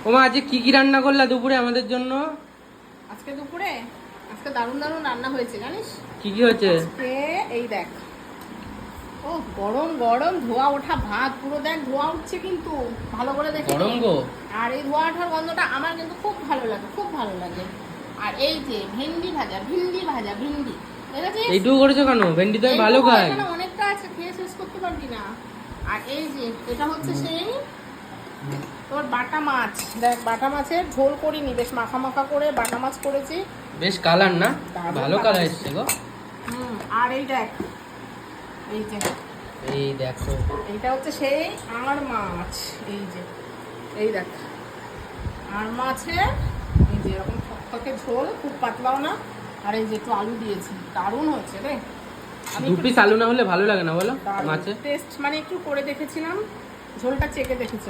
ওমা আজকে কি রান্না করলা দুপুরে আমাদের জন্য? আজকে দুপুরে দারুণ দারুণ রান্না হয়েছে জানিস? কি হয়েছে? আজকে এই দেখ, ও গরম গরম ধোয়া ওঠা ভাত, পুরো দেখ ধোয়া উঠছে কিন্তু ভালো করে দেখে গরম গো। আর এই ধোয়া ওঠার গন্ধটা আমার কিন্তু খুব ভালো লাগে, খুব ভালো লাগে। আর এই যে ভেন্ডি ভাজা ভেন্ডি এইটুকু করেছো কেন? ভেন্ডি তো আমি ভালো খাই। অনেকটা আছে, খেয়ে শেষ করতে পারবি না। আর এই যে এটা হচ্ছে সেই তোর বাটা মাছ, দেখ বাটা মাছের ঝোল করিনি, বেশ মাখা মাখা করে বাটা মাছ করেছি। বেশ কালার না, দারুণ ভালো কালার এসছে গো। আর এই দেখ, এই যে এই দেখো, এইটা হচ্ছে সেই আর মাছ, এই যে এই দেখ আর মাছের এই যে এরকম টকটকে ঝোল, খুব পাতলাও না। আর এই যে একটু আলু দিয়েছি, দারুণ হয়েছে রে। দু পিস আলু না হলে ভালো লাগে না বলো মাছে। টেস্ট মানে একটু করে দেখেছিলাম, ঝোলটা চেখে দেখেছি।